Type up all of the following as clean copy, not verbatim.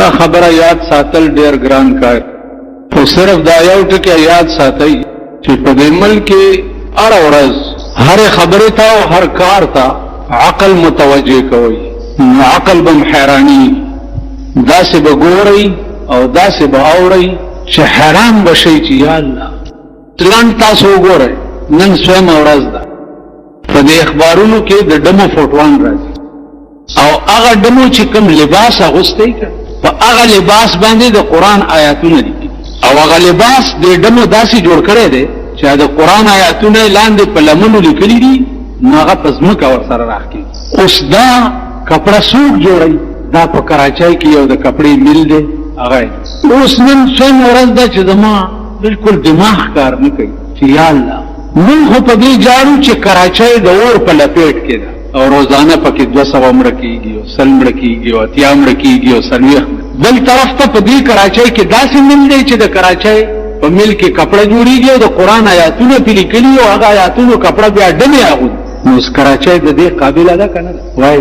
هر خبره یاد ساتل ډیر ګران کار خو صرف دا یو ټکی یاد ساتئ چې په دې ملک کې هر ورځ هر خبره ته او هر کار ته عقل متوجه کوي عقل بم حیرانی داسې بګوري او داسې باوري چې حیران بشي چې یا الله تلان تاسو وګورئ نن سوم ورځ ده په دې اخبارونو کې د ډمو فوټوان راځي او هغه ډمو چې کوم لباس اغوستي په هغه لباس باندې د قران آیاتونه دي او هغه لباس د ډمو داسې جوړ کړي دي چې د قران آیاتونه لاندې په لمنو لیکلي دي هغه پزمکه ور سره راخي اوس دا کپڑا سوق جوړي دا په کراچۍ کې یو د کپڑې مل دی هغه اوس نن څنګه ورځ ده چې زما بالکل دماغ کار نه کوي چې یا الله موږ په دې جاړو چې کراچۍ د اور په لپیټ کې ده او روزانه پکې 200 مړ کېږي او 100 مړ کېږي او 80 مړ کېږي او 90 بل طرف ته په دې کراچۍ کې داسې مل دی چې د کراچۍ په مل کې کپڑا جوړیږي او د قران آیاتونه په لیکلي او هغه آیاتونو کپڑا بیا ډمه اغو نو کراچۍ د دې قابل ده کنه وای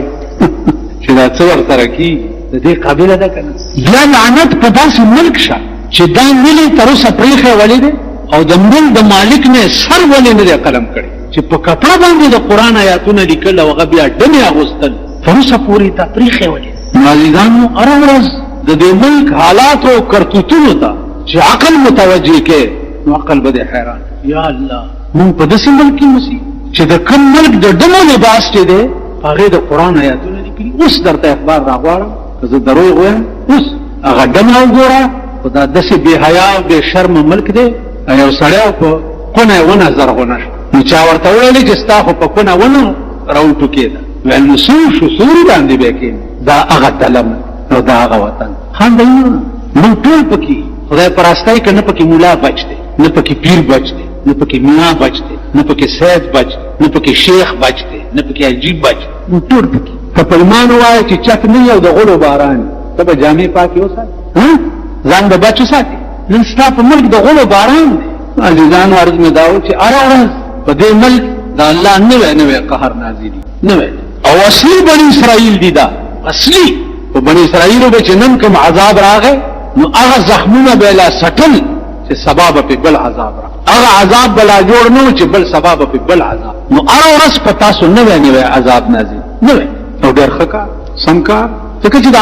چې دا څو ورته کی د دې قابل ده کنه بیا لعنت په داسې ملک شه چې دا ملي تر اوسه پریخه ولید او د مل د مالک نه سر ولې نه قلم کړي چې په کپڑا باندې د قران آیاتونه لیکل او هغه بیا ډمه اغوستل تر اوسه پوری تفریخه ولید مالګانو ارورز د دې ملک حالات او کرتوتونو ته چې عقل متوجه کې نو عقل به حیران یا الله مون په داسې ملک کې مسي چې د کوم ملک د ډمو لباس چې دی هغه د قران آیاتونه لیکلي اوس درته اخبار راغواړم که زه دروغ وایم اوس هغه ډمه وګوره خدا داسې بے حیا او بے شرم ملک دی یو سړی په کونه ونه زرغونه نو چا ورته ویلي چې ستا خو په کونه ونه راوټو کېده ویل نو شو سوري باندې به کې دا هغه دلم نو دا هغه وطن خان دی نو ټول پکې خدای پرستای کنه پکې مولا بچ دی نه پکې پیر بچ دی نه پکې میاں بچ دی نه پکې سید بچ دی نه پکې شیخ بچ دی نه پکې عجیب بچ نو ټول پکې په پیمان وای چې چت نه یو د غلو باران ته به جامې پاکي وسات ها ځان به بچو ساتي نن ستا په ملک د غلو باران دی عزیزان عرض می داو چې ارورز په دې ملک د الله نوې قهر نازلي نوې او اصلي بني اسرائیل دي دا اصلي په بني اسرائیل به چې نن کوم عذاب راغی نو هغه زخمونه به لا سټل چې سبب په بل عذاب را هغه عذاب بلا جوړ نو چې بل سبب په بل عذاب نو ارورز پتا سو نوې عذاب نازل نوې او ډېر خکا سمکار ځکه چې د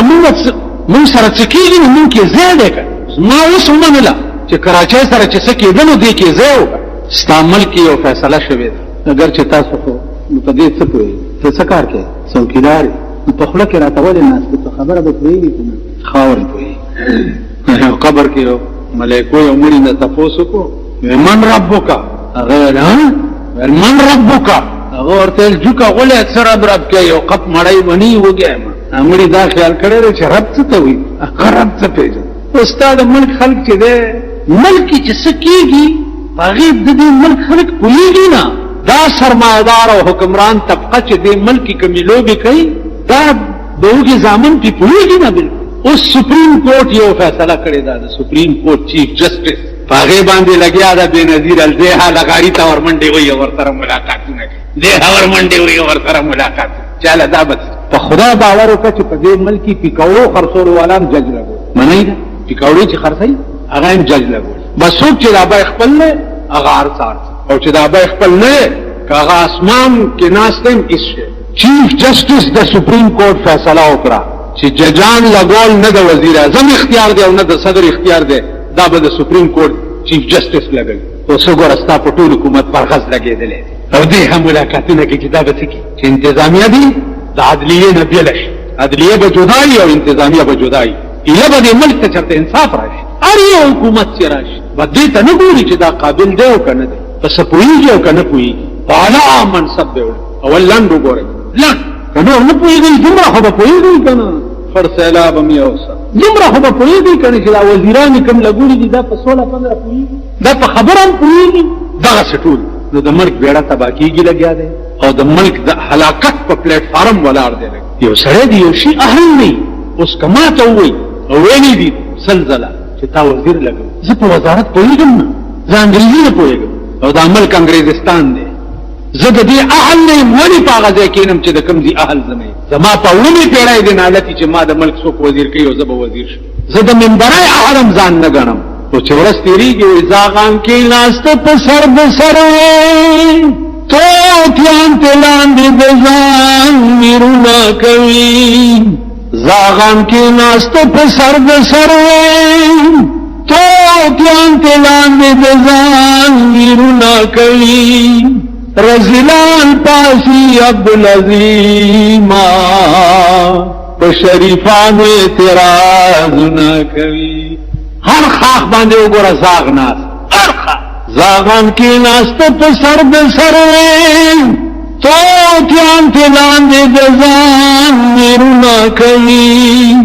موږ سره چکیږي نو موږ کې زیاده کړ ما اوس ومنله چې کراچۍ سره چې څه کېدنو دې کې زیو استعمال کې یو فیصله شوې ده اگر چې تاسو خو په دې څه کوئ ته څه کار کوي څوکیدار په خپل کې راته ولې ناس ته خبره به کوي کنه خاور کوي قبر کې یو ملائکه یو مړي نه تاسو کو من ربک هغه من ربک هغه ورته جوکا غولې اکثر رب کې یو قط مړی ونی وګیا مړي دا خیال کړی چې رب څه ته وي رب څه پیژني استاد ملک خلق چې ده ملک چې سکیږي غیب د دې ملک خلق پولیږي نه دا سرمایدار او حکمران طبقه چې دې ملک کې لوبي کوي دا دوی ځامن په پولیږي نه بل اوس سپریم کورټ یو فیصله کړی دا د سپریم کورټ چیف جسټس هغه باندې لګیا دا بے نظیر الزیحه لغاری تا ورمنډي وي ور سره ملاقاتونه کوي ده ورمنډي وي ور سره ملاقات چاله دا بس په خدا باور وکړه چې په دې ملک کې پیکاو خرصول والام جج لګو منای دا پیکاوړي چې خرڅي هغه هم جج لګو بس څوک چې دا به خپل نه هغه ارڅار او چې دا به خپل نه هغه اسمان کې ناستم ایسه چیف جسټس د سپریم کورټ فیصله وکړه چې ججان لګول نه د وزیر اعظم اختیار دی او نه د صدر اختیار دی دا به د سپریم کورټ چیف جسټس لګي او څنګه راستا په ټول حکومت پرغز لګیدل او دې هم ملاقاتونه کې کتابه کې چې انتظامیه دي د عدلیه نه بیلش عدلیه به جدای او انتظامیه به جدای یله به ملک ته چرته انصاف راشي هر یو حکومت چې راشي بده ته نه ګوري چې دا قابل دی او کنه دی پس پویږي او کنه پویږي بالا منصب دی او لاندو ګوري لا کنه نه پویږي دومره خو به پویږي کنه فرسلا بمیوسا دومره خو به پویږي کنه چې دا وزیران کوم لګوري دي دا په 16 15 پویږي دا په خبرم پویږي دا ټول نو د ملک بیړه تبا کیږي لګیا دی او د ملک د هلاکت په پلیټ فارم ولاړ دی یو سره دی یو شي اهل نه اوس کما ته وای او ویلي دي زلزلہ چې تا وزیر لګو زه په وزارت پوهیږم نه زه انګریزي نه پوهیږم او د ملک انګریزستان دی زه د دې اهل نه یم، ولې په هغه ځای کېنم چې د کوم ځای اهل زه نه یم؟ زما په اوومې پېړۍ د نالتي چې ما د ملک څوک وزیر کوي او زه به وزیر شم. زه د منبرای احرم ځان نه ګڼم. خو چې ورځ تېرېږي وایي زاغان کېناسته په سر د سر توتیان ته لاندې د ځان میرونه کوي. زاغان کېناسته په سر د سر توتیان ته لاندې د ځان میرونه کوي. رزلان پاسی عبدالعظیما په شریفانو اعتراض نه کوي. هر خاخ باندې وګوره زاغ ناس، هر خاخ زاغان کې ناسته په سر د سر توتیان ته لاندې د ځان میرونه کوي.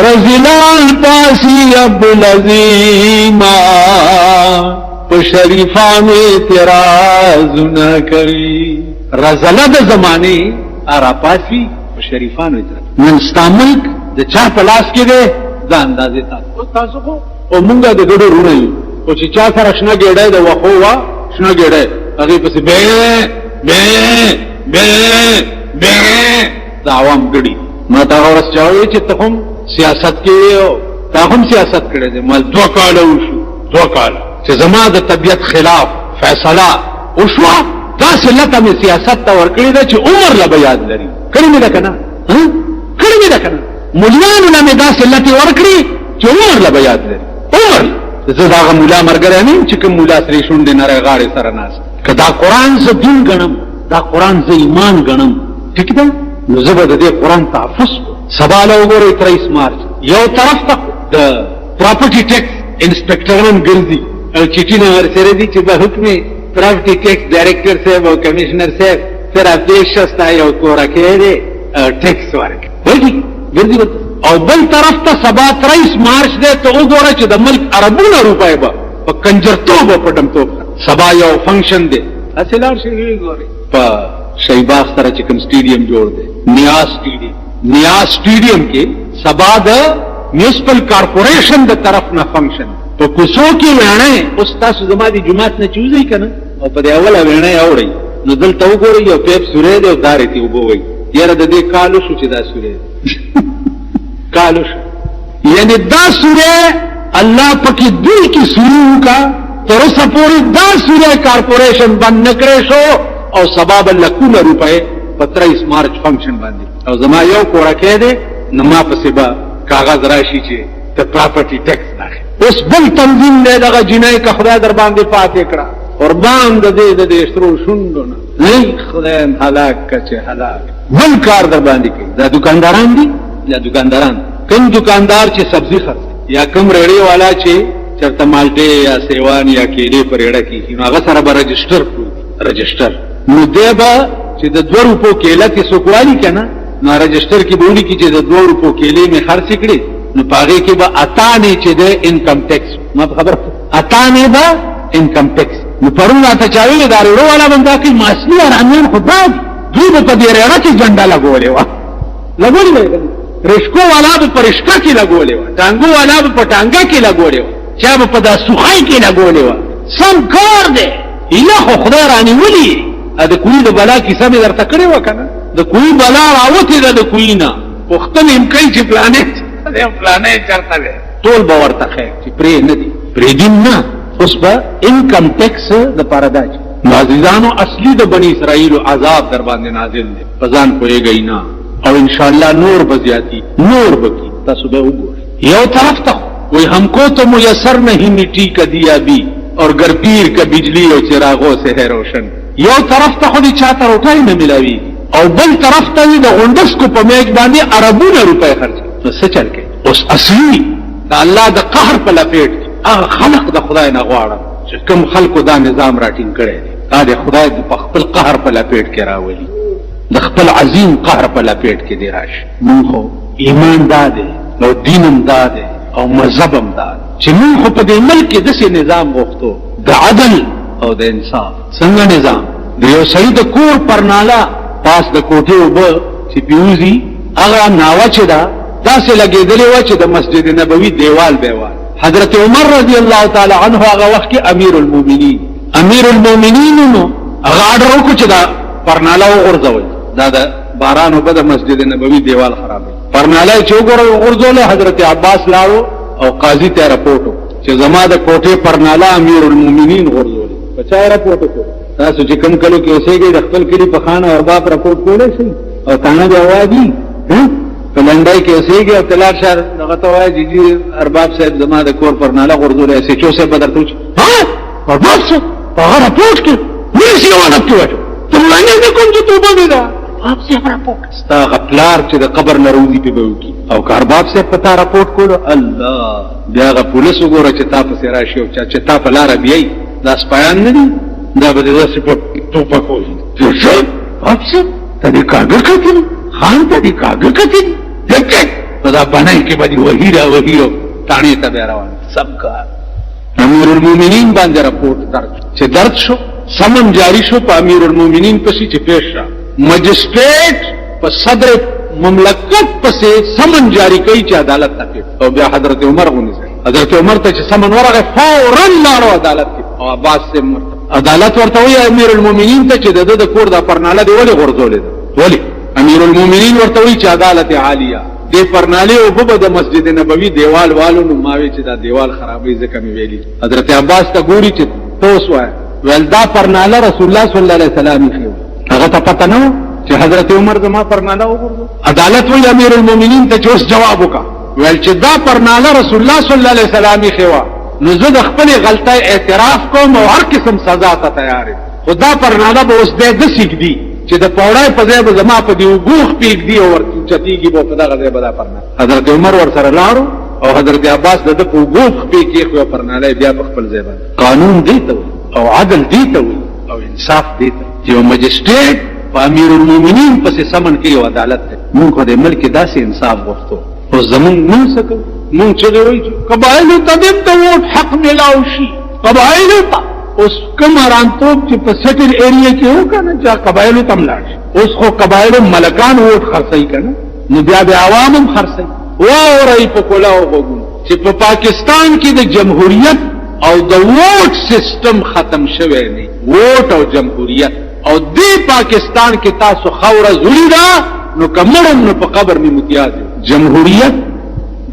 رزلان پاسی عبدالعظیما په شریفانو اعتراض نه کوي. رزله د زمانه اراپاسی په شریفانو اعتراض. نن ستا ملک د چا په لاس کې دی؟ دا اندازې تاسو خو او مونږه د ګډو رونه یو. او چې چا سره شنه ګېډۍ د وښو وه، شنه ګېډۍ هغې پسې بې د عوام ګډي. ما ته هغه ورځ چا وویل چې ته هم سیاست کې او تا هم سیاست کړی دی. ما 2 کاله وشو، 2 کاله چې زما د طبیعت خلاف فیصله وشوه. داسې لته مې سیاست ته ورکړې ده چې عمر له به یاد لري. کړې مې ده که نه؟ کړې مې ده که نه؟ ملیانو له مې داسې لتې ورکړي چې عمر له به یاد لري. عمر زه د هغه ملا ملګری نه یم چې کوم ملا سرې شونډې نری غاړې سره ناست. که دا قرآن زه دین ګڼم، دا قرآن زه ایمان ګڼم، ټیک ده، نو زه به د دې قرآن تحفظ کړم. سبا له وګورئ 23 مارچ یو طرف ته د پراپرټي ټیکس انسپکټران ګرځي او چټي نه ورسره دي چې به حکم پراپرټي ټیکس ډایرکټر صاحب او کمشنر صاحب سره پیش شستا یو تورکې دی ټیکس ورکړي ګرځي. او بل طرف ته سبا 23 مارچ دی، ته وګوره چې د ملک اربونه روپۍ به په کنجرتوب او په ډمتوب سبا یو فنکشن دی. هسې لاړ شئ ګورئ په شهید باغ سره چې کوم سټیډیم جوړ دی، نیاز سټیډیم کې سبا د میونسپل کارپوریشن د طرف نه فنکشن په کوڅو کې ویڼې. اوس تاسو زما د جومات نه چوزئ که نه او په دې اوله ویڼې اوړئ، نو دلته وګورئ یو پیپ سوری دی او دارې تې اوبه وایي. یاره د دې کالو شو چې دا سوری کالو شو، یعنی دا سوری الله پکې دوی کې سورو کا تر اوسه پورې دا سوری کارپوریشن بند نه کړی شو او سبا به لکونه روپۍ په 23 مارچ فنکشن باندې. او زما یو کوړکی دی، نو ما پسې به کاغذ راشي چې د پراپرټي ټیکس داخل. اوس بل تنظیم دی دغه جنۍ که خدای در باندې پاتې کړه قربان د دې سرو شونډو نه، نه خدای هلاک که چې هلاک بل کار در باندې کوي. دا دکانداران دي، یا دکانداران کوم دکاندار چې سبزي خرڅوي یا کوم ریړې والا چې چېرته مالټې یا سیوان یا کیلې په ریړه کېږي، نو هغه سره به رجسټر کړو. رجسټر نو دی به چې د 2 روپو کیله کې څوک والي که نه، نو رجسټر کې به ولیکي چې د 2 روپو کیلې مې خرڅې کړې، نو په هغې کې به اتانې چې دی انکم ټیکس. ما په خبره اتانې به انکم ټیکس. نو پرون راته چا ویلې دا ریړو والا به دا کوي، ما اصلي ارامیان خو دا دي، دوی به په دې ریړه کې جنډه لګولې وه، لګولې به یې رشکو والا به په رشکه کې لګولې وه، ټانګو والا به په ټانګه کې لګولې وه، چا به په دا سوخۍ کې لګولې وه. سم کار دی، ایله خو خدای رانیولي. د کوی د بلا کیسه مې درته کړې وه که نه؟ د کوی بلا راوتې ده د کوی نه، پوښتنې هم کوي چې فلانې چېرته دی، ټول به ورته خیر چې پرې نه دي، پرې دین نه. اوس به انکم ټیکس دپاره دا چې نو عزیزانو اصلي د بني اسرائیلو عذاب در باندې نازل دی، په ځان پوهېږئ نه، او انشاءاللہ نور بزیاتی نور بکی. تاسو به وګورئ یو طرف ته وہی ہم کو تو میسر نہیں مٹی کا دیا بھی اور گر پیر کا بجلی اور چراغوں سے ہے روشن. یو طرف ته خودی چاته روټۍ نه ملاوي او بل طرف ته د غونډس کو په میک باندې اربونه روپۍ خرڅ. نو څه چل کې اوس اصلي د الله د قهر په لپیټ هغه خلق د خدای نه غواړم چې کوم خلکو دا نظام راټینګ کړی دی، دا د خدای په خپل قهر په لپیټ کې راولي، د خپل عظیم قهر په لپیټ کې دی راشي. مونږ خو ایمان دا دی او دینم دا دی او مذهبم دا دی چې مونږ خو په دې ملک کې داسې نظام غوښتو د عدل او د انصاف. څنګه نظام؟ د یو سړي د کور پرناله پاس د کوټې اوبه چې پیوزي هغه ناوه چې ده داسې لګېدلې وه چې د مسجد نبوي دیوال بیوال. حضرت عمر رضی الله تعالی عنه هغه وخت کې امیر المؤمنین نو هغه اډر وکړو چې دا پرناله وغورځوي دا د باران وبد مسجد نبوي دیوال خرابوي پرناله چې وغورځول حضرت عباس لاړو او قاضي ته راپورټ چې زما د کوټه پرناله امیر المؤمنین غورځول بچا راپورټ کو تاسو چې کوم کلو کې اوسېږئ د خپل کلی په خانه ارباب راپورټ کولای شي او تانه دی اوادي په لنډای کې اوسېږي او تلار شهر دغه ته وایي چې ارباب صاحب زما د کور پرناله غورځول ایسې چو صاحب بدرته ها ارباب صاحب هغه راپورټ کې ورسې ونه کېږي ته ولنګ نه کوم چې توبه ودا ارباب صاحب راپورټ ستا غپلار چې د قبر نروزي په بوکی او ارباب صاحب پتا راپورټ کولو الله بیا غ پولیس وګوره چې تاسو سره راشي او چې تاسو لار بیاي دا سپایان نه دي دا به داسې په توپه کوي څه اڅ ته دې کاګر کتل خان ته دې کاګر کتل دکې دا باندې کې باندې وهیرا تانی ته بیا روان سب کا امیر المؤمنین باندې راپورټ چې درد شو سمن جاری شو په امیر المؤمنین پسې چې پیښ را مجسټریټ په صدر مملکت پسې سمن جاری کوي چې عدالت ته او بیا حضرت عمر غونډه حضرت عمر ته چې سمن ورغه فورا لاړو عدالت کې او عباس سے عدالت ورته وی امیر المؤمنین ته چې د کور د پرناله دی ولې غورځولې ولی امیر المؤمنین ورته وی چې عدالت عالیه دې پرناله او په د مسجد نبوي دیوال والو نو ماوي چې دا دیوال خرابې ځکه مې ویلي حضرت عباس ته ګوري چې توس وای ول دا پرناله رسول الله صلی الله علیه وسلم یې هغه ته پته نه چې حضرت عمر زما پرناله وګورځو عدالت وی امیر المؤمنین ته چوس جواب وکا ول چې دا پرناله رسول الله صلی الله علیه وسلم یې خوا نو زه د خپل غلطۍ اعتراف کوم او هر قسم سزا ته تیار یم خدا پرناله به اوس د سګدي چې د پوړای په ځای به زما په دی وګوخ پیګ دی او چتیږي به په دغه ځای به دا پرناله حضرت عمر ور سره لاړو او حضرت عباس د په وګوخ پیګ کې خو پرناله بیا په خپل ځای باندې قانون دی ته او عدل دی ته او انصاف دی ته چې مجسټریټ په امیر المؤمنین پسې سمن کې او عدالت ته موږ د ملک داسې انصاف غوښتو او زمون موږ سکو مونږ چې وایي قبایلو ته د ووټ حق ملاو شي قبایلو ته اوس کوم رانتوب چې په سټل ایریا کې هو کنه چې قبایلو ته ملاړ شي اوس خو قبایلو ملکان ووټ خرڅي کنه نو بیا به عوام هم خرڅي ووري په کولاو وګو چې په پاکستان کې د جمهوریت او د ووټ سیستم ختم شوی نه ووټ او جمهوریت او دی پاکستان کې تاسو خوره زوري دا نو کمرم نو په قبر می متیاز جمهوریت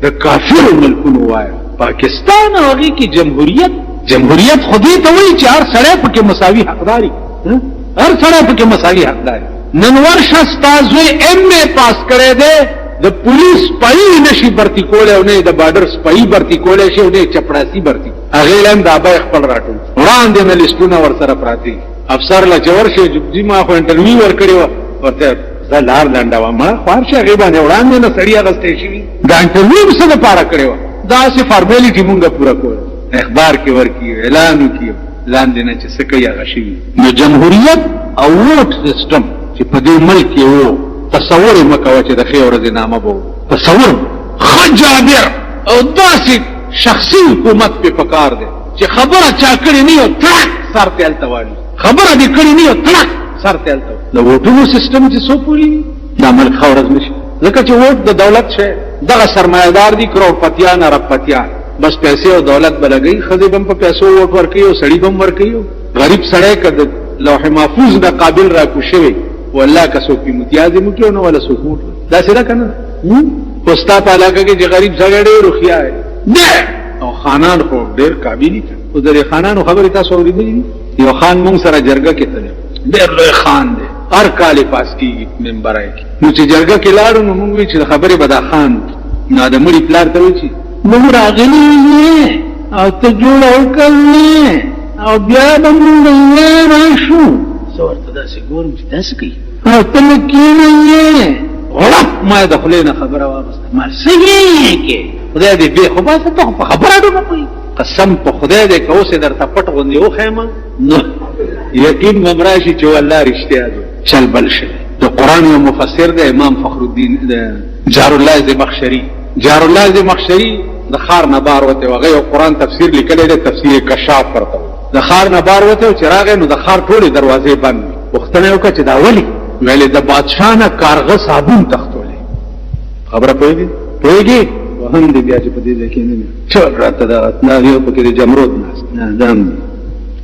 د کافر ملکونو وای پاکستان هغه کې جمهوریت خودی ته وایي چې هر سړی پکې مساوي حقداري هر سړی پکې مساوي حقداري نن ورشه تاسو ایم ای پاس کړی دی د پولیس پای نشي برتی کوله او نه د بارډر سپای برتی کوله شي او نه چپړاسي برتی هغه لم دا به خپل راټول وړاندې نه لیستونه ور سره پراتی افسر لا جوړ شي چې ما خو انټرویو ور کړو ورته دا لار لنډه ما خارشه غیبه نه وړاندې نه سړی اغستې شي دا انټرویو څه لپاره کړو دا سه فارمیلیټي مونږه پورا کول اخبار کې ورکی اعلان وکي لاندې نه چې څه کوي هغه شي نو جمهوریت او ووټ سیستم چې په دې ملک کې وو تصور مکوه چې د خیر ورځې نامه بو تصور خجابر او داسې شخصي حکومت په پکار دی چې خبره چا کړی نه او تک سر تل تواني خبره دې کړی نه او تک سر تل تو د ووټونو سیستم چې سو پوری د ملک خورز نشي ځکه چې ووټ د دولت شه دغه سرمایدار دي کروڑپتیان اربپتیان بس پیسې او دولت بلګي خزي بم په پیسو ووټ ورکي او سړي بم ورکي غریب سړی کده لوح محفوظ د قابل را کو شوی والله که څوک په امتیاز مو کې نو ولا سکوت دا څه کنه پستا په علاقه کې چې غریب سړی ډېر روخیا دی او خانان خو ډېر قابل دي او درې خانانو خبرې تاسو اوریدلې یو خان مونږ سره جرګه کې تل ډېر لوی خان دی هر کال پاس کیږي منبرای کې نو چې جرګه کې لاړو نو مونږ چې خبرې بدا خان نو د مړي پلار ته وچی مونږ راغلي او ته جوړ وکړې او بیا به مونږ یې راشو څورته داسې ګورم چې داسې کوي او ته کېنه غلط ما د خلینو خبره واغسته ما صحیح کې خدای دې به خو باسه ته په خبره ډوبه کوي قسم په خدای دې که اوسې درته پټ غوندې وخیمه نو یقین ممراشي چې والله رښتیا دی چل بل شي د قران یو مفسر دی امام فخر الدین جار الله زمخشری د خار نه بار وته هغه یو قران تفسیر لیکلی دی تفسیر کشاف ورته د خار نه بار وته چې راغی نو د خار ټولې دروازې بند وختنه وکړه چې دا ولی ویلې د بادشاہ نه کارغه صابون تختولې خبره پوهیږي وهم دې بیا چې په دې ځکه نه چل راته دا نه یو پکې جمرود نه دام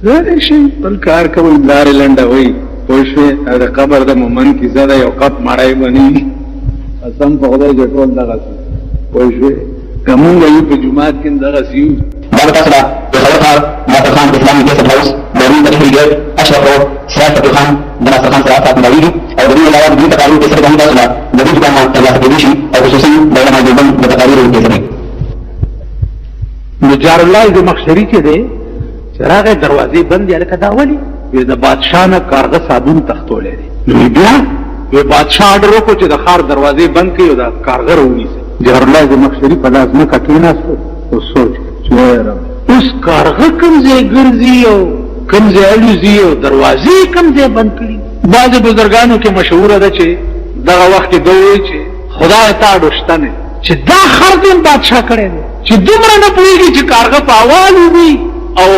دا شي بل کار کوي لارې لنډه وي پوه شوې د قبر د مومن کیسه ده یو قپ مړی بني قسم په خدای چې ټول دغسې پوه شوې که مونږ یو په جومات کې دغسې یو دا به تاسو ته د خبر کار ناصر خان اسلامي ګیسټ هاوس دارین تاریخي ګیټ اشرف روډ سراج فتح خان د ناصر خان سره سات ملاویږي او د دې علاوه د دې تقاریرو کیسټ هم تاسو ته د دې دوکان نه ترلاسه کېدای شي او خصوصي د علامه دیوبند د تقاریرو کیسټ نو جار الله زمخشري چې دی چې راغی دروازې بندې هلکه دا ولې وی د بادشاه نه کارغه صابون تختولی دی نو بیا وی بادشاه اډر وکړو چې د ښار دروازې بند کړي او د کارغه راونیسي جار الله زمخشري په لاس ځمکه کېناستو او سوچ چې وایه رب اوس کارغه کوم ځای ګرځي او کوم ځای الوزي او دروازې کوم ځای بند کړي بعضې بزرګانو کې مشهوره ده چې دغه وخت کې ده وایي چې خدای ته اډو شته نه چې دا خر دې بادشاه کړی دی چې دومره نه پوهېږي چې کارغه په اواز وي او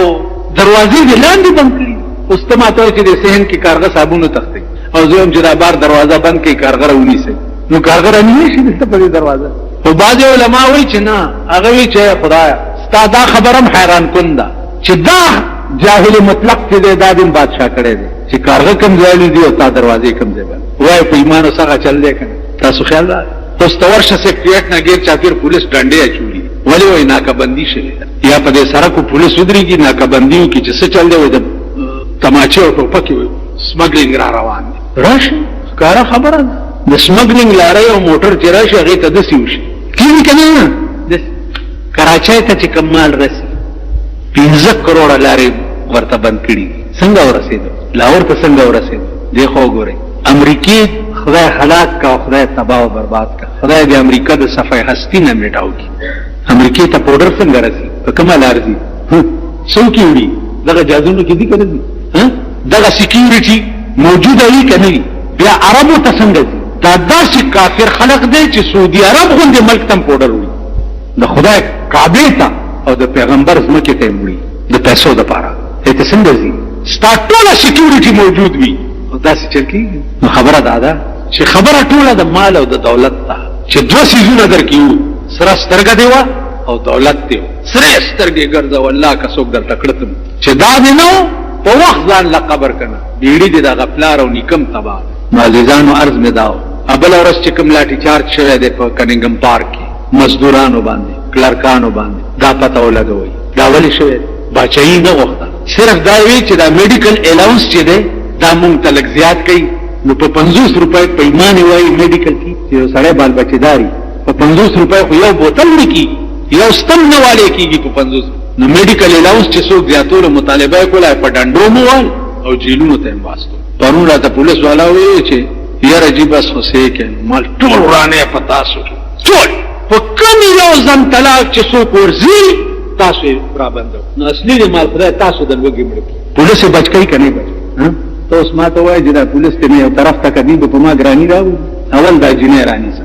دروازې دې لاندې بند کړي اوس ته ما ته وایي چې د صحن کې کارغه صابون وتښتوي او زه وایم چې دا بار دروازه بند کړي کارغه راونیسئ نو کارغه رانیولی شي دلته په دې دروازه خو بعضې علما وایي چې نه هغه وایي چې خدایه ستا دا خبره هم حیران کن ده چې دا جاهل مطلق چې دی دا دین بادشاه کړی دی چې کارغه کوم ځای دي او تا دروازې کوم ځای بند وایي په ایمانو څخه چل دی که نه تاسو خیال راغی اوس ته ورشه سیکریټ نه غیر چاپېر پولیس ډنډې اچولي دي ولې وایي ناکهبندي شوې ده یا په دې سړکو پولیس ودرېږي ناکهبندي وکړي چې څه چل دی وایي د تماچې او ټوپکې سمګلینګ را روان دي راشي ښکاره خبره ده د سمګلینګ لارۍ او موټر چې راشي هغې ته داسې وشي کېږي که نه کراچۍ ته چې کوم مال رسي 15 کروړه لارې ورته بند کړي دي څنګه ورسېدو لاهور ته څنګه ورسېدو دې خو وګورئ امریکې خدای هلاک کا او خدای تباه او برباد کا خدای د امریکا د صفحه هستی نه میټاو کی امریکې ته پاوډر څنګه رسي په کومه لار دي څوک یې وړي دغه جادونو کې دي که نه دي دغه سیکیورټي موجوده وي که نه وي بیا عربو ته څنګه دي دا داسې کافر خلق دی چې سعودي عرب غوندې ملک ته هم پاوډر وړي د خدای کعبې ته او د پیغمبر ځمکې ته یې وړي د پیسو دپاره ته څنګه ځي ستا ټوله سیکیورټي موجود وي او داسې چل کېږي نو خبره دا ده چې خبره ټوله د مال او د دولت ده چې دوه څیزونه درکې وو سره سترګه دی وه او دولت دی وه سرې سترګې ګرځه والله که څوک درته کړتم چې دا دې نه و په وخت ځان له قبر که نه بیړي دې دغه پلار او نیکم تباه نو عزیزانو عرض مې دا و بله ورځ چې کوم لاټي چارج شوی دی په کنینګم پارک کې مزدورانو باندې کلرکانو باندې دا پته ولګوئ دا ولې شوی باچایي نه غوښته صرف دا وی چې دا میډیکل الاونس چې دی دا مونږ ته لږ زیات کوي نو په 50 روپۍ په ایمان وایي میډیکل کې چې یو سړی بال بچېداري په 50 روپۍ خو یو بوتل نه کېږي یو ستن نه والی کېږي په 50 نو میډیکل الاونس چې څوک زیاتولو مطالبه یې کوله په ډنډو مو وال او جیلونو ته یې واستو پرون راته پولیس والا وایي چې یاره جي بس خو سې کې مال ټول ورانې په تاسو کې ټول په کوم یو ځم طلاق چې څوک ورځي تاسو یې رابندو نو اصلي د مال خدای تاسو د لوږې مړ کړي پولیس یې بچ کوي که نه بچ ته اوس ما ته وایي چې دا پولیس ته مې یو طرف ته کدي به په ما ګراني راوړي اول دا جینۍ رانیسه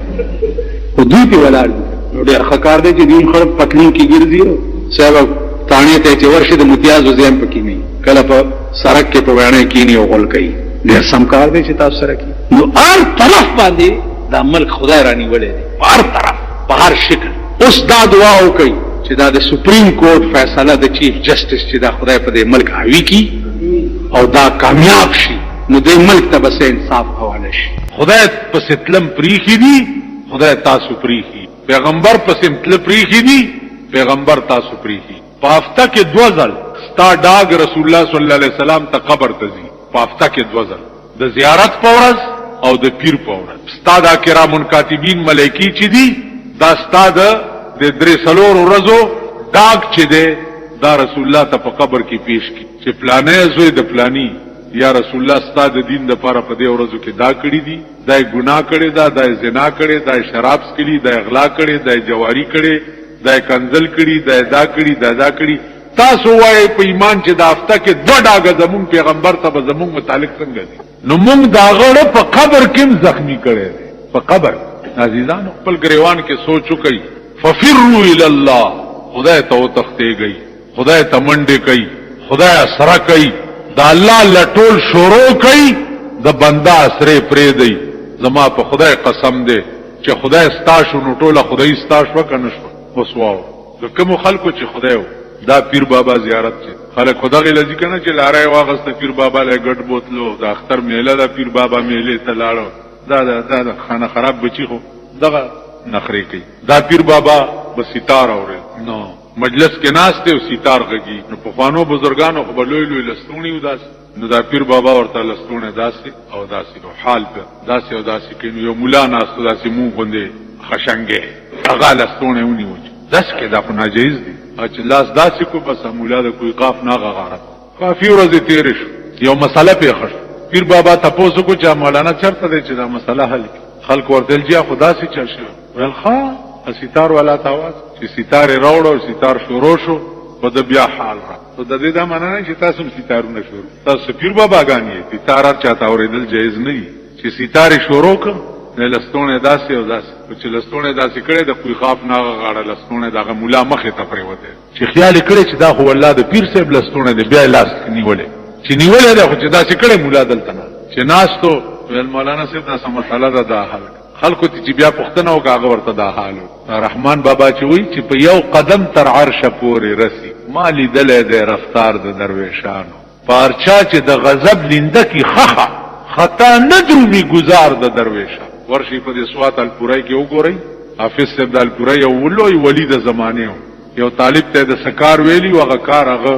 خو دوی پې ولاړ دي نو ډېر ښه کار دی چې دوی خلک پتلون کې ګرځي صاحب تاڼې ته چې ورشي د متیازو ځای هم پکې نه وي کله په سړک کې په ویڼۍ کښېني او غول کوي ډېر سم کار دی چې تاسو سره کړي نو هر طرف باندې دا ملک خدای رانیولی دی په هر طرف په هر شکل اوس دا دعا وکړئ چې دا د سپریم کورټ فیصله د چیف جسټس چې دا خدای په دې ملک حاوي کړي او دا کامیاب شي نو دې ملک ته بس انصاف حواله شي خدای پسې تلم پریښي دي خدای تاسو پریښي پیغمبر پسې تله پریښي دي پیغمبر تاسو پریښي په هفته کې 2 ځل ستا ډاګ رسول الله صلی الله علیه وسلم ته قبر ته ځي په هفته کې 2 ځل د زیارت په ورځ او د پیر په ورځ ستا دا کرام کاتبین ملایکی چې دي دا ستا د 3 ورځو ډاګ چې دی دا رسول الله ته په قبر کې پیش کی چې پلانې زوی د پلانی یا رسول الله ستا د دین د پاره په دې ورځو کې دا کړی دي دا ګناه کړی دا زنا کړی دا شراب څکلی دا اغلا کړی دا جواری کړی دا کنزل کړی دا کړی دا کړی تاسو وایي په ایمان چې د هفته کې 2 ډاګه زمون پیغمبر ته زمون متعلق څنګه دي نو موږ دا غړو په قبر کې زخمی کړي په قبر عزیزانو خپل گریوان کې سوچ وکړي ففروا الى الله خدای ته وتښتېږئ خدای ته منډې کوي خدای سره کوي دا الله لټول شروع کوي د بنده اسره پرېږدئ زما په خدای قسم دی چې خدای ستا شو نو ټوله خدای ستا شوه که نه شوه اوس واو د کومو خلکو چې خدای دا پیر بابا زیارت چې خلک خدای لذي کنه چې لارای واغسته پیر بابا له ګډ بوتلو د اختر میله دا پیر بابا میله ته لاړو دا خانه خراب بچی خو دغه نخري کوي دا پیر بابا بس ستار اوري نو مجلس کې ناس ته ستار غږی نو په خوانو بزرګانو خو بلوي لوی لستونی وداس نو دا پیر بابا ورته لستونه داسي او داسي نو حال په داسي او داسي کې یو مولا ناس داسي مو غوندې خشنګه هغه لستونه ونی وځي داس کې دا خو ناجیز دي او چې لاس داسي کو بس مولا د کوئی قاف نه غغاره کافی ورځ تیر شو یو مسله په خش پیر بابا تاسو کو چې مولانا چرته دی چې دا مسله حل خلق ورته جیا خدا سي چل شو ول خا ستار والا تاواز چې ستار راوړو ستار شروع شو په د بیا حال را په د دې دا معنی نه چې تاسو ستارونه شروع تاسو پیر بابا غانیه ستاره چاته اوریدل جایز نه وي چې ستاره شروع کړه نه لستونه داسې او داسې چې لستونه داسې کړي د کوئی خاف نه غاړه لستونه دغه مولا مخه ته پریوته چې خیال کړي چې دا هو الله د پیر صاحب لستونه دی بیا لاس نیولې چې نیولې دا چې داسې کړي مولا دلته نه چې ناستو ول مولانا صاحب دا سم مسله ده دا حل خلکو چې بیا پښتنه او کاغه ورته دا حال رحمان بابا چې وی چې په یو قدم تر عرش پورې رسی مالی دلې د رفتار د درویشانو پارچا چې د غضب لینده کی خخه خطا ندرومی گزار د درویشا ورشي په دې سوات الپورای کې وګورئ حافظ صاحب د الپورای یو ولوی ولی د زمانه یو طالب ته د سکار ویلی وغه کار هغه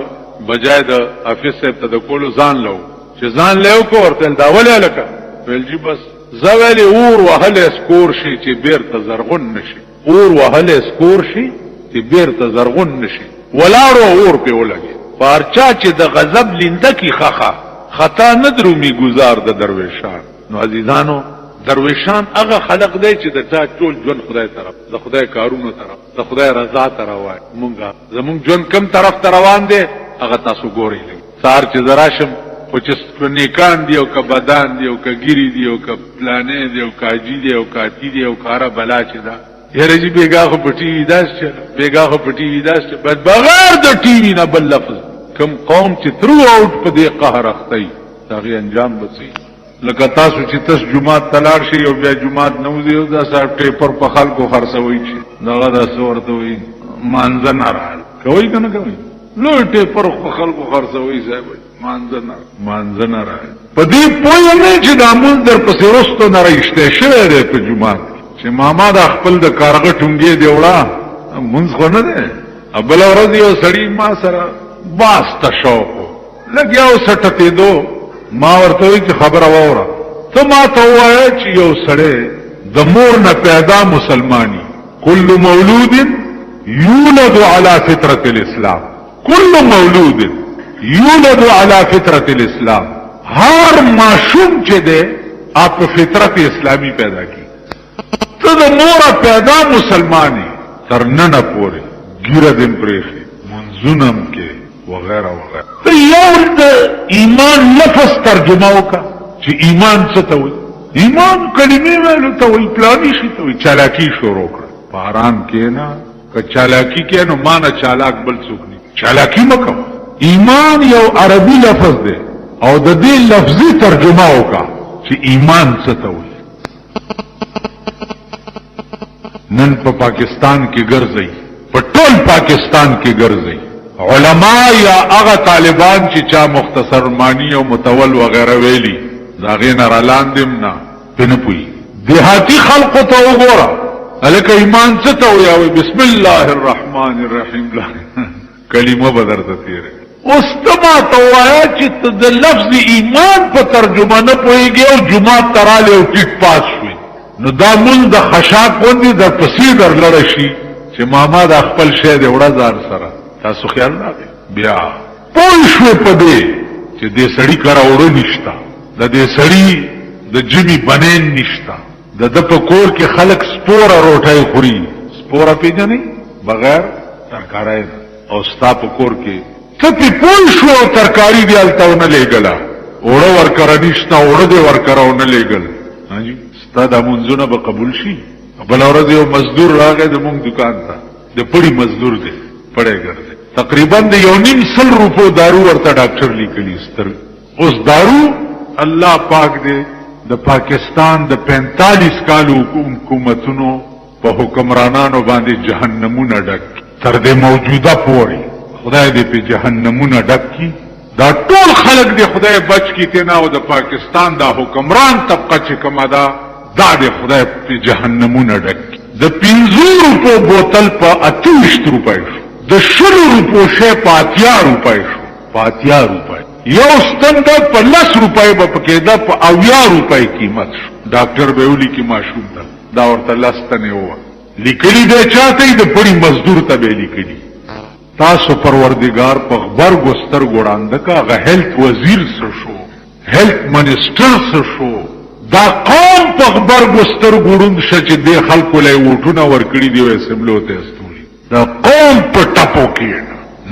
بجای د حافظ صاحب ته د کولو ځان لو چې ځان له کو ورته دا ولې لکه ویل جی بس زویلی اور وهل اسکور شي چې بیرته زرغون نشي اور وهل اسکور شي چې بیرته زرغون نشي ولاړو اور په ولګي پارچا چې د غضب لینده کی خخه خطا ندرومی گزار د درویشان نو عزیزانو درویشان هغه خلق دی چې د چا ټول ژوند خدای طرف د خدای کارونو طرف د خدای رضا ته روان مونږه زمونږ ژوند کم طرف ته روان دی هغه تاسو ګورئ سار چې زراشم او چې نیکان دی او که بدان دی او که ګيري دی او که پلانې دی او کاجی دی او کاتی دی او کارا بلا چې دا یره جی بیگا خو پټی ویداس چې بیگا خو پټی ویداس چې بس بغیر د ټي وی نه بل لفظ کم قوم چې ترو اوټ په دې قهر اختی داغي انجام بسي لکه تاسو چې تاسو جمعه تلار شي او بیا جمعه نوځي او دا صاحب ټیپر په خلکو خرڅوي چې دغه د صورت وي مانځن راځي کوي کنه کوي لو ټیپر په خلکو خرڅوي صاحب مانځن راځي په دې پوهه نه چې د امون در پسې رستو نه راځي شوی دی په جمعه چې ماما د خپل د کارغه ټونګې دی وړه مونږ خو نه دی ابل ورځ یو سړی ما سره واسطه شوق لګیاو سټته دو ما ورته وی چې خبره ووره ته ما ته وایې چې یو سړی د مور نه پیدا مسلمانی کل مولود یولد علی فطرت الاسلام کل مولود یولد علی فطرت الاسلام هر معشوم چې ده اپ فطرت اسلامی پیدا کی ته د مور پیدا مسلمانی تر نن پورې ګیره دین پرېخي منځونم کې وغیرہ وغیرہ ته یو د ایمان لفظ ترجمه وکړه چې ایمان څه ته وایي ایمان کلمې ویلو ته وایي پلاني شي ته وایي چالاکی شروع کړه په آرام کې نه که چالاکی کې نو مانه چالاک بل څوک نه چالاکی مکو ایمان یو عربي لفظ دی او د دې لفظي ترجمه وکړه چې ایمان څه ته وایي نن په پاکستان کې ګرځي په ټول پاکستان کې ګرځي علماء یا هغه طالبان چې چا مختصر معنی او متول وغیرہ ویلي دا غینر لاندم نه پنه پوي دیهاتی خلق ته وګوره الکه ایمان څه ته وایي بسم الله الرحمن الرحیم کلمه بدرته تیره اوس تما ته وایي چې د لفظ ایمان په ترجمه نه پويږي او جمعه تراله او ټیک پاس شوی نو دا مون د خشاک وندي د پسې در لړ شي چې ماما د خپل شه د وړه ځان سره تاسو خیال نه بیا پوه شو په دې چې دې سړی کرا وړو نشتا د دې سړی د جمی بنین نشتا د په کور کې خلک سپوره روټای خوري سپوره پیژنې بغیر ترکارای او ستا په کور کې څه په پوه شو ترکاری دی التهونه لګلا وړو ورکر نشتا وړو دې ورکرونه لګل هاجي ستا د منځونه به قبول شي بل ورځ یو مزدور راغی د مونږ دکان ته د پړی مزدور دی پړې ګرځي تقریبا د 1.5 روپو دارو ورته ډاکټر لیکلی ستر اوس دارو الله پاک دې د پاکستان د 45 کالو حکومتونو په حکمرانانو باندې جهنمونه ډک تر دې موجوده پوري خدای دې په جهنمونه ډک کی دا ټول خلق دې خدای بچ کی تینا او د پاکستان دا حکمران طبقه چې کومه ده دا دې خدای په جهنمونه ډک کی د 50 روپو بوتل په 28 روپۍ شو د 20 روپو شی په 80 روپۍ شو په 80 روپۍ یو ستند په 10 روپۍ په پکېدا په 80 روپۍ قیمت شو ډاکټر به ولي کی معشوم ده دا ورته لستنه و لیکلی دی چاته د پړي مزدور ته به لیکلی تاسو پروردگار په خبر ګستر ګوړاند کا غ هیلث وزیر سره شو هیلث منسٹر سره شو دا قوم په خبر ګستر ګوړوند شچ دی خلکو له وټونه ورکړي دی اسمبلو ته استوري دا قوم په ټاپو کې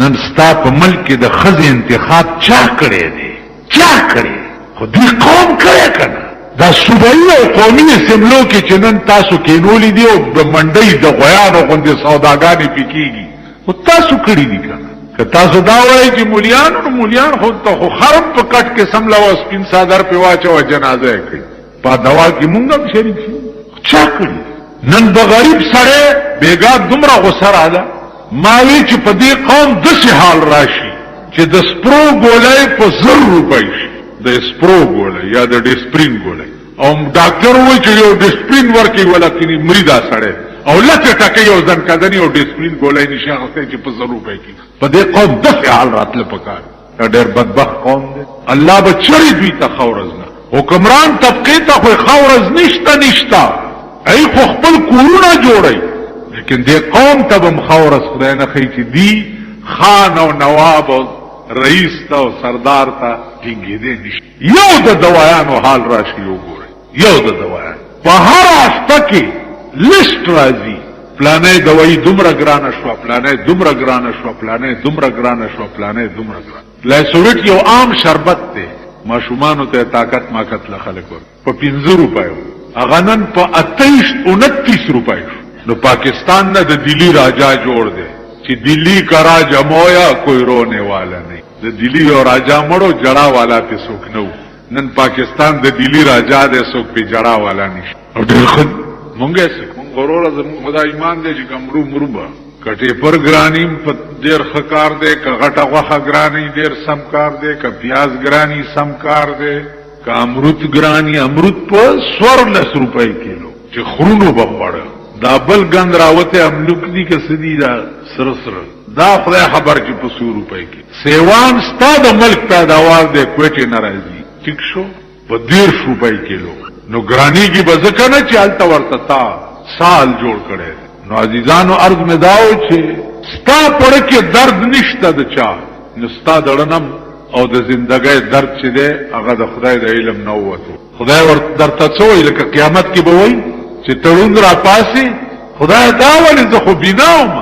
نن ستا په ملک د خزې انتخاب چا کړی دی چا کړی خو دې قوم کړی کنه دا صوبایي او قومي اسمبلو کې چې نن تاسو کېنولې دی او د منډۍ د غویانو غوندې سوداګانې پکېږي خو تاسو کړی دي کنه که تاسو دا وایي چې مولیان خو ته خو خرم په کټ کې سملا او سپین صادر په واچو جنازه کوي په دوا کې مونږ هم شریک شو چا کړی نن د غریب سره بیګا دومره غسر اله ما وی چې په دې قوم د څه حال راشي چې د سپرو ګولای په 100 روپۍ شي د سپرو ګولای یا د ډیسپرین ګولای او ډاکټر وایي چې یو ډیسپرین ورکی ولکه مریدا سره او لته ټکه یو ځن کدنی او ډیسپلین ګولای نشي هغه چې په 100 روپۍ کې په دې قوم د حال راتله پکار ډېر بدبخت قوم دی الله به چری دوی ته خورز نه حکمران طبقه ته خو خورز نشتا ای خو خپل کورونه جوړي لیکن دې قوم ته به خورز خدای نه خي چې دی خان او نواب او رئیس ته او سردار ته ټینګېدې نشي یو د دوايانو حال راشي وګورئ یو د دوايان په هر هفته کې لست راځي پلانې دوی دومره ګرانه شو پلانې دومره ګرانه شو پلانې دومره ګرانه شو پلانې دومره ګرانه لایسوریټ یو عام شربت دی ماشومانو ته طاقت ماقت له خلک ور په 15 روپۍ هغه نن په 28 روپۍ نو پاکستان نه د دلی راجا جوړ دی چې دلی کا راجا مویا کوئی رونے والا نہیں د دلی او راجا مړو جڑا والا په څوک نو نن پاکستان د دلی راجا د څوک په جڑا والا نشي او ډېر خد مونږه څنګه غوړه زموږ خدای ایمان دې چې کمرو مربا کټې پر ګرانیم په ډېر خکار دې ک غټه غوخه ګرانی ډېر سمکار دې ک پیاز ګرانی سمکار دې ک امرود ګرانی امرود په 14 روپۍ کیلو چې خرونو بخوړه دا بل ګند راوته املوک دي ک سدي دا سره دا خدای خبر چې په 100 روپۍ کې سیوان ستاد ملک پیداوار دې کوټه ناراضي ټیک شو په 1.5 روپۍ کیلو نو ګرانی کی بزکنه چې الته ورته تا سال جوړ کړي نو عزیزانو عرض مې داو چې ستا پړ کې درد نشته د چا نو ستا دړنم او د زندګۍ درد چې دی هغه د خدای د علم نه وته خدای ورته درته څوې لکه قیامت کې به وایي چې تړون را پاسي خدای دا ولې زه خو بیناوم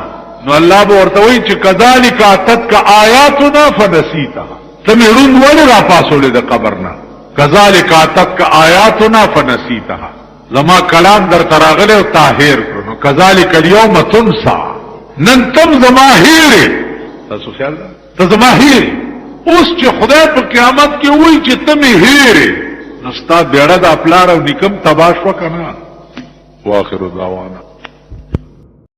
نو الله به ورته وایي چې کذالک اتتک آیاتنا فنسیتها ته مې روند ولې را پاسولې د قبر نه کذالک اتتک آیاتنا فنسیتها زما کلام در تراغله او طاهر کړو کذالک اليوم تنسى نن تم زما هیر تاسو خیال ته زما هیر اوس چې خدای په قیامت کې وایي چې تم هیر نو ستا بیړه د خپل او نکم تباش وکنه واخر دعوانا